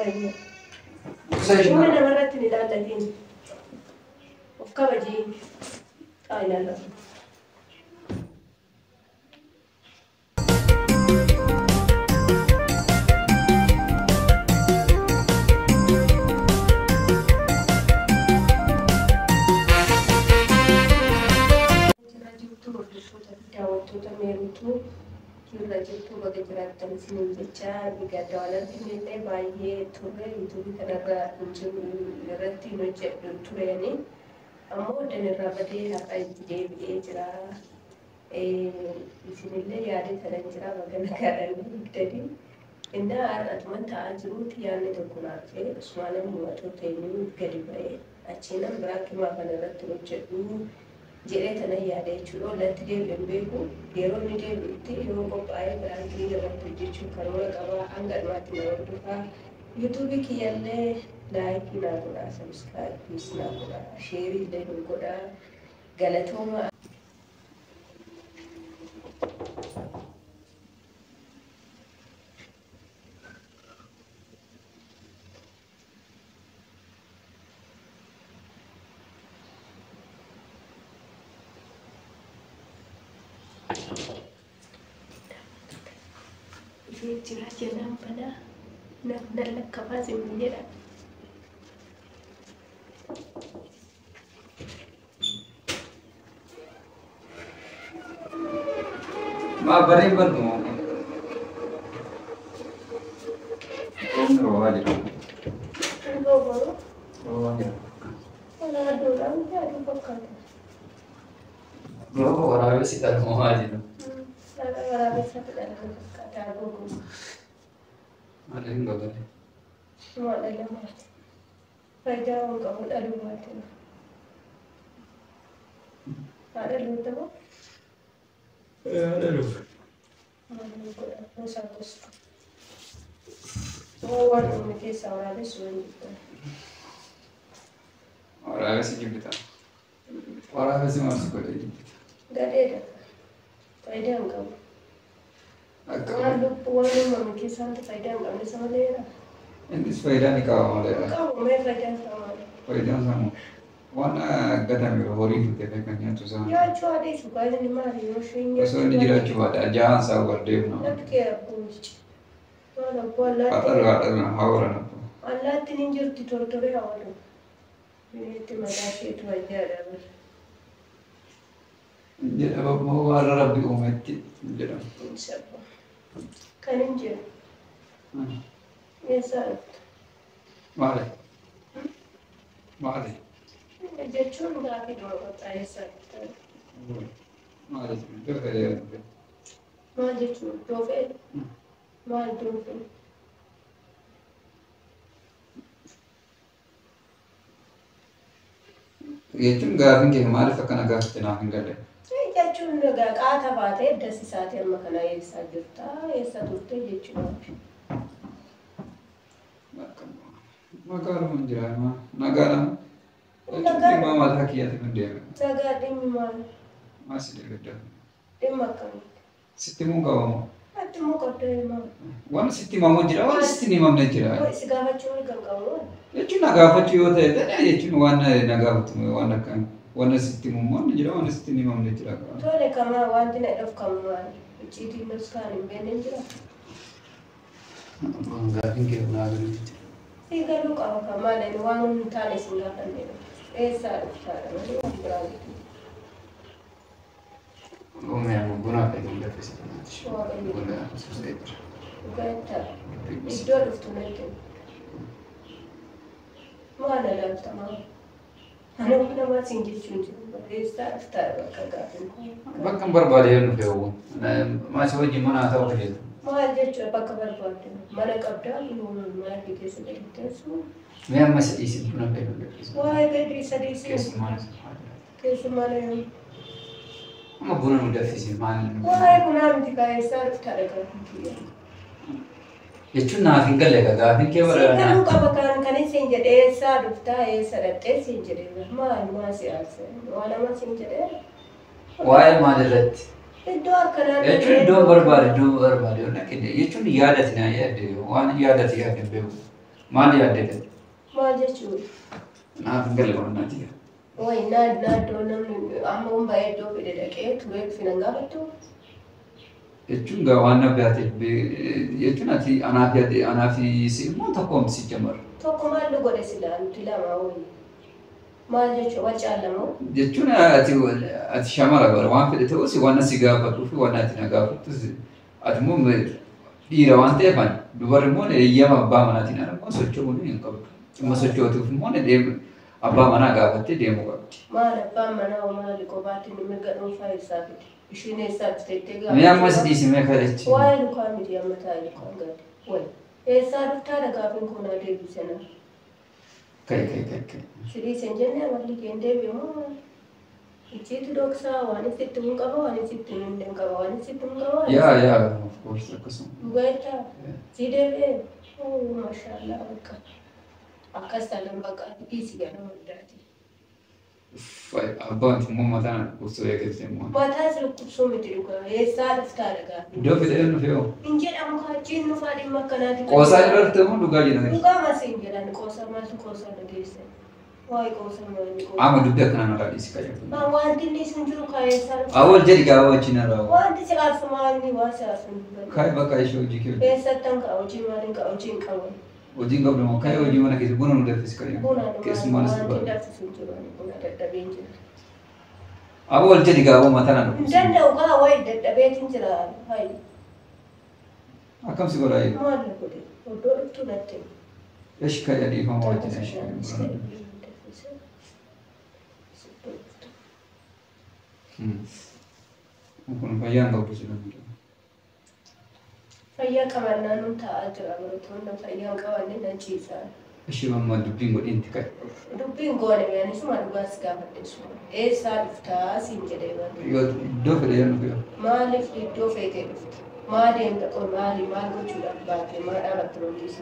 Maria. Come ne vorresti di data di of cavagini? Ai nella. Kirra jirtu bakka jiraattan isiniin jecha bigadda walatti baay'ee turre yuutuubii kanarra irratti hin hojjedhu tureeni ammoo oddan irraa badee har'a itti deebi'ee jira isinillee yaadee tanan jira bakka nagaadhaan higdadii innaa har'atuman ta'aa jiruuti yaadni tokko naafee usmaanan mu'atoo ta'inii gadi ba'ee achiinan biraa kimaa kanarratti hojjedhu jedhee tana yaada jechuudha. Ollatti deebi'een beeku yeroo inni deebi'utti yoo qophaa'ee biraantii irratti hojjechuun karoora qabaa hanga dhumaatti nama hordofaa. Yuutuubii kiyyallee laayikii naa godhaa, sabiskaayibiis naa godhaa, sheerii illee nu godhaa, galatooma. Jira jenaan pada nak kapal semuanya dah. Ma beri bertemu. Oh, wali. Oh, wali. Kalau ada orang dia ada bakal. Oh, orang itu sih tak mau aja tu. Orang itu tak ada kata aku. Ada yang kau tadi. Semua ada lemah. Faida orang kau ada buat. Ada lu tahu? Ada lu. Nusa bos. Oh, orang mungkin seorang itu sulit. Orang itu sih kita. Orang itu sih masuk ke dalam. Tak ada. Faida orang kau. Kalau puan mungkin sangat faida orang kau sama dia. Ini faida ni kau malah. Kau mana faida sama? Faida sama. Wana gada mi hori fute pe kan yan tusa. Ya cuma ada suka ni mari yo shinge. So ni jira cuma ada jangan sabar deh na. Nak kira punci. Mana pola. Atar na hawara na. Allah tinin jirti tortore awal. Ini timada itu aja ada. Jadi apa mau ada Rabbi umat jadi. Insyaallah. Kanin je. Yes, Mari. Mari. Jechuun gaaffii dura taasisaa. Maal jechuun maal jechuun doofee maal doofee. Jechuun gaaffiin kee maaliif akkana gaaffite naaf hin galle? Jechuun qaata baatee dasiisaati amma kana eessaa jirta eessa turte jechuudha. Magaaluma hin jiraama nagaadha. Jechuun maal hakkiyaati kun deeme? Nagaa dhimmi maal? Maal si deeggadda? Dhimma akkamii? Sitti mun qabamu? Ati mun qabdee maal? Waan sitti himamu jira waan sitti hin himamne jira. Si gaafachuu ni kan qabu. Jechuun na gaafachuu yoo ta'e ta'e jechuun waan na gaafatu waan akkam waan sitti himamu jira waan sitti hin himamne jira. Tole kamaa wanti na dhufu kamu maal? Icciitiin nuskaan hin beekne jira. Gaaffiin kee naa galuuti. Si galuu qaba kamaa waan hin taane sin gaafanne. Eessaa dhuftaadha malee waan biraa miti. Oomishaamu bunaa fi ganda feesifanaati. Ganda suusee jira. Gata iddoo dhuftu natti. Maal alaabtamaa? Ana namaa siin jechuun jiru. Eessaa dhuftaadha bakka gaafin. Bakka hin barbaade yoo dhufe hawwu. Maasii wajjin mana haa ta'u fayyadu. Maal jechuudha bakka barbaadde? Mana qabdaa mana keessa teessu. Mee amma sadii si buna fayyadu. Waa'ee gadii sadii si. Keessumaan Amma buna nu danfisi maal? waa'ee bunaa miti eessaa dhuftaadha gaafin. Jechuun naaf hin galle gaaffiin kee bara. Garuu qaba kan isin jedhee eessaa dhuftaa eessa dhaqxee siin jedhee maal siyaasa waan nama siin jedhee. Waa'ee maal irratti? Iddoo akkanaa. Jechuun iddoo barbaade yoo naqide jechuun yaadati naa yaadde waan yaadati yaadde beeku. Maal yaadde? Maal jechuudha? Naaf hin galle qorannaati. Wayi naannoo namni amma hundaa iddoo fide dhaqee turee finan gaafattu. Jechuun gaa waan nabdaatiif jechuun ati anaaf si immoo tokkoon si jamar. Tokko maal godhe silaa nuti lama wayii. Maal jechuun wal caalamoo? Jechuun ati shamara bara waan fedhe ta'us waan si gaafadhuu fi waan ati na gaafattus ati immoo dhiira waan ta'eef dubarri immoo eeyyama abbaa manaatiin ala immoo socho'uun hin qabdu. Dhimma socho'uuf immoo abbaa manaa gaafattee deemuu qabdi. Maal abbaan manaa maali qophaatti nu mirga dhuunfaa isaa fide? Isheen eessaa dhufteettee gaafa? Mee ammas dhiisimee kadhachi. Waa'ee lukaan miti amma taa'ee lukaan gadi. Wayi eessaa dhuftaadha gaafiin kun adeebisana? Kai. Sirii sen jennee amalli keendee beemoo ichiitu dhoksaa waan isitti mun qaba waan isitti mun hin qaba waan isitti mun qaba. Yaa of course akkasuma. Dhugaadhaa si deebi'ee maashaallah bakka akkas taatan bakka dhiisi ganama addaati. Abbaan immoo mataan dhukkubsuu eegalte immoo. Mataa si dhukkubsuu miti dhugaa eessaa dhuftaadha gaafa. Iddoo fidee nu fe'oo. Hin jedhamu kaachiin nufaa dhimma akkanaati. Qoosaa irratti immoo dhugaa jedhame. Dhugaa masiin jedhan qoosaa maaltu qoosaa dhageessan. Waa'ee qoosaa maalii qoosaa. Amma dubbii akkanaan irraa dhiisi qajeelfama. Wanti inni isin jiru kaayeessaa dhufa. Awwal jedhi gaa wajjin irraa. Wanti si aarsu maalni waa si aarsu hin dubbatu. Kaay bakka ishee hojii kee. Eessattan kaa hojii maaliin kaa hojii hin qaban. Hojiin qabdu moo kaay hojii mana keessa buna nu danfisi qajeelfama. Buna Keessummaan as wanti dhugaa. danfisu hin jiru buna dadhabeen jira. Awwal jedhi gaa mataan Hin danda'u kaa wayi dadhabeetiin jira hayi. Akkam si godhaa jiru. Maal godhe oddoo dhuftu natti. Eshi kaay adiifama wajjin ishee. Kun fayyaan qabdu si danda'u. Fayyaa qabannaa nun taa'aa jira barattoonni fayyaan qabanne nan ciisaa. Eshi mamma dubbiin godhiinti kaay. Dubbiin goone yaanisuma dhugaas gaafadheessu. Eessaa dhuftaa siin jedhee barre. Yoo iddoo fedhe yoo nu fe'oo. Maaliif iddoo feetee dhufte? Maa deemta qol maali maal gochuudhaaf baate maa dhaabatte wanti si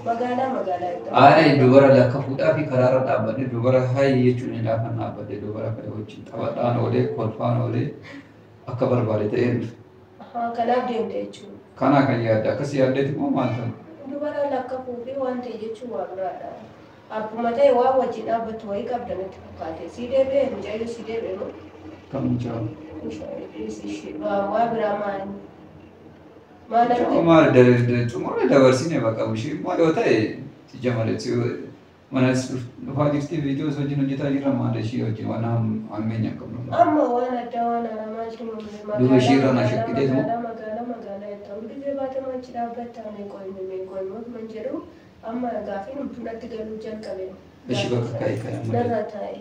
magaalaa Ay dubara lakka fuudhaa fi karaarra dhaabbadhe dubara hayi jechuun hin laafan dhaabbadhe dubara fedhe wajjin taphaadhaan oolee kolfaan oolee akka barbaade ta'ee dhufe. Kanaaf deemte jechuudha. Kanaa kan yaadde akkas yaaddeeti moo maal ta'u? Dubara lakka fuudhee waan ta'e jechuun waa biraadha. Akkuma ta'e waa wajjin dhaabbattu wayii qabda natti fakkaate. Si deebi'ee mucayyoo si deebi'ee moo? Kam mucaa? Waa biraa maali? Maal xumura dabarsine bakka ishee immoo yoo ta'e jamaletti mana dhufaa jirti viidiyoo wajjin hojjetaa jirra maal ishee wajjin waan ammeenya qabnu. Amma waan addaa waan haramaaltu duuba ishee irra na shakkitee moo? Magaalaa itti gidee baatee machi dhaabbattaa meeqoon jedhu amma gaafiin hundumatti galuu jalqabe. Ishee bakka kaa'e kan amma. Narra taa'e.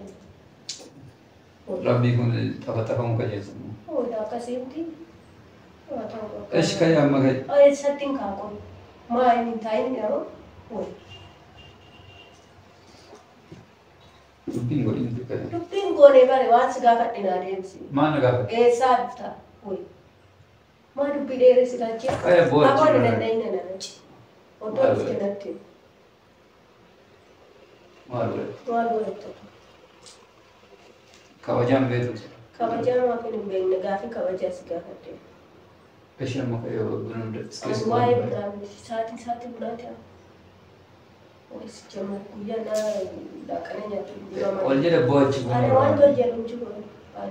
Rabbii kun taphamu qajeelfamu. Odaa akkasitti. Eshi kaa'e amma kaa'e. Eessattiin kaa'u maa inni taa'in yeroo. Dubbiin godhiinti kaa'e. Dubbiin goonee bare waan si gaafadhinaa deemsi. Maal na gaafadhe? Eessaa dhuftaa? Maa dubbii dheeressitaa jira? Kaa'e booda. Abbaan danda'ina nanachi. Oddoo dhufte natti. Maal godhe? Maal godhetta? Kabajaan beektu. Kabajaan waan hin beekne gaafii kabajaa si gaafadhe. Eshi amma kaa'e buna As waa'ee bunaa miti saatii bunaati haa. Ois jamar guyyaa laaqana nyaatu. Ol jedhe bo'achi buna. Ani waan tol jedhu jiru.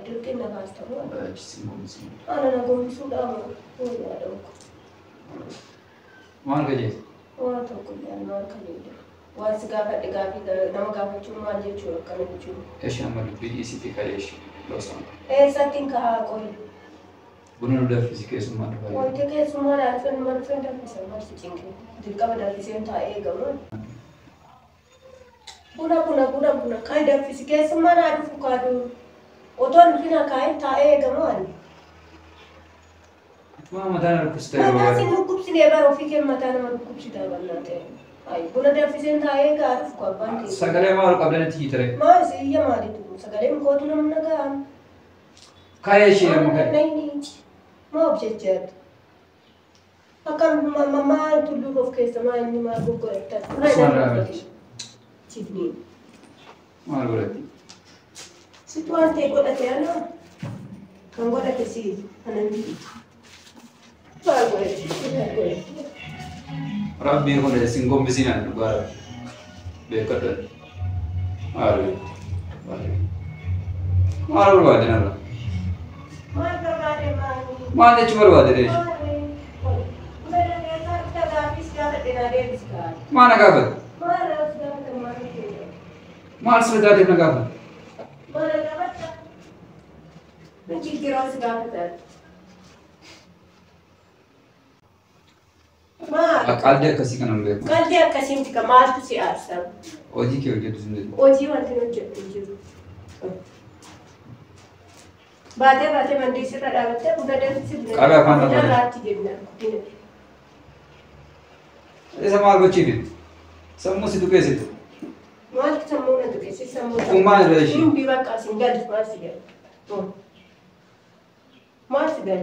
Dirqii na baastamu. Bo'achi simboomsi. Ana na gombisuudhaan yaada okko. Maal gajees? Waan tokko yaada maal kan jedhu. Waan si gaafadhe gaafii nama gaafachuun maal jechuudha akkana jechuudha. Eshi amma dubbii dhiisitti kaa'e eshi loosaan. Eessattiin kaa'aa qoyi. Buna nu danfisi keessummaa dhufaa. Wanti keessummaa laafin marfin danfisa marsi cinqee. Dirqama danfiseen taa'ee eegamu. Buna kan danfisi keessummaa naa dhufu kaaduu. Otoo nufina kaa'in taa'ee eegamu ani. Maa mataan dhukkubsi ta'e Mataa si dhukkubsinee bara ofii kee mataa nama dhukkubsitaa bal'aa ta'e. Buna danfiseen taa'ee eegaa dhufu abbaan keessa. Sagalee maal qabdanitti hiitare? Maal si iyya maaliitu sagaleen kootu namna ga'a. Kaa'ee ishee amma kaa'e. Maaf jechaadha. Akkam maal tulluu of keessa maal inni maal goggoreetta. Sifniin. Maal godhatti? Situ waan ta'e godhate ana kan godhate si kanan maal godhate Rabbi kun singom bisinan dubara. Bekatan. Aduh. Malu berbadan apa? Mana cuma berbadan deh? Mana kabar? Mal sudah di mana kabar? Kalau dia kasih kan ambil. Kalau dia kasih ti kamal tu si asam. Oji kau jadi sendiri. Oji wanti nujur. Bate mandi se tada batte udah dari sini. Kagak apa apa. Udah rati jadinya. Esa mal bocibit. Semua situ ke situ. Mal semua nanti kesi semua. Umar ada sih. Ini biwa kasih gal masih gal. Masih gal.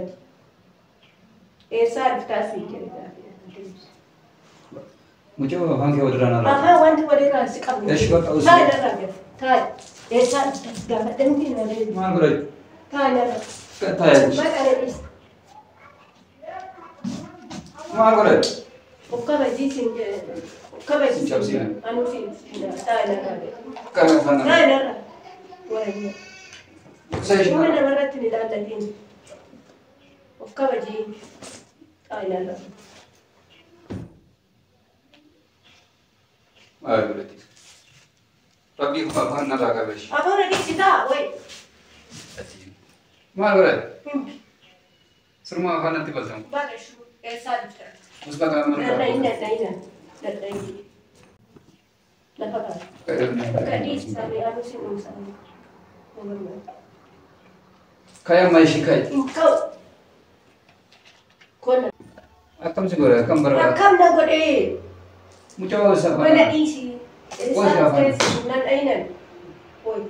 Esa kasih kira. Mucho bang ke udah nara. Aha wanti wadi kasih kamu. Esh kau tahu sih. Thai dah lagi. Thai. Esa gal tentu nanti. Mal berai. Thai dah. Thai. Mak ada is. Mal berai. Oka baji singe. Oka baji. Anu sih. Thai dah lagi. Kagak apa Thai dah. Wah. Saya sih. Mana mana tu ni dah lagi. Oka baji. Thai dah. Aduh berarti. Rabbi apa nara kabar sih? Apa nak disita? Woi. Mal berai. Semua apa nanti pasang? Bagus. Esa dah. Usah kamu nara. Dah. Dapat. Kadis sampai anu sih urusan. Kayak masih kayak. Kau. Kau. Akam sih boleh, akam berapa? Rakam dah gede. Mucho usah. Mana isi? Woi, siapa? Nan ainan. Woi.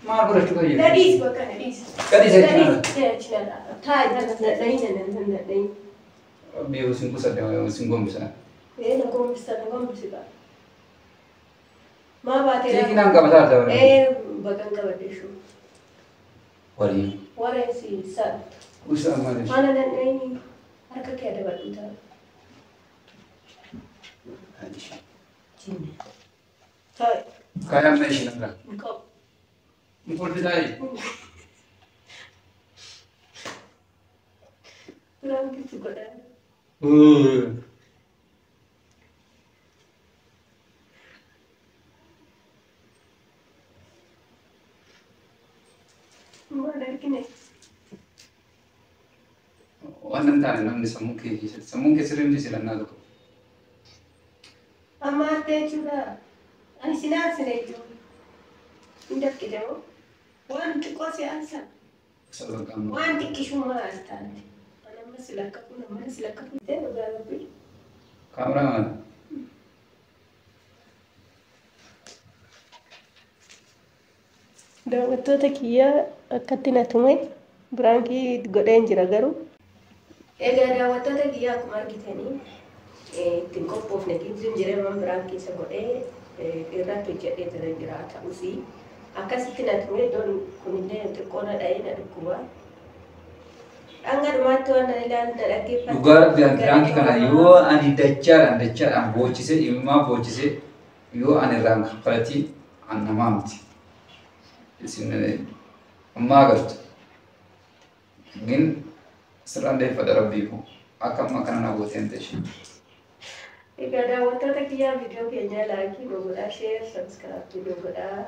Mal berai juga ya. Kadis bukan kadis. Kadis saya cina. Cina. Thai dah ainan. Rabbi usin kusat yang singgom bisa. Nak bisa. Ma baat Jadi kita nggak masalah tahu. bagan ka badishu. Wari. Wara si sa. Usah mana? Mana nan ini? Harka ke ada baduta. Cina. Thai. Kayak masih nara. Kau. Import dari. Kurang gitu kau dah. Mana kini? Wannan tane namni samuke sirri sila na ko. Amma te chuda. Ani sinar sine jo. Indak kidao. Wan ko si ansa. Sabar kamu. Wan tikishu ma astante. Ana masilakapu te udah lebih. Kamera mana? Daawwattoota kiyya akkatti na tume biraankii godheen jira garuu. Egaa daawwattoota kiyya akkuma argitanii ittiin qophoofne ittiin jireenya biraankii isa godhee irratti hojjedhee jira jira ta'uusi akkasitti na tume iddoon kunillee xiqqoona dha'ee na dhukkuba. Hanga dhumaatti waan na ilaalu na dhaggeeffatu. Dhugaa biraankii kana yoo ani dachaadhaan boochisee dhimmaa boochisee yoo ani irraan kaffalatii an namaa miti. Isin ammaa agartu. Gin sirraan deeffadha rabbiiku. Akkam kana na gooteen ta'e. Egaa daawwattoota kiyyaa viidiyoo keenya laayikii nu godhaa, sheer, sabskiraayib nu godhaa.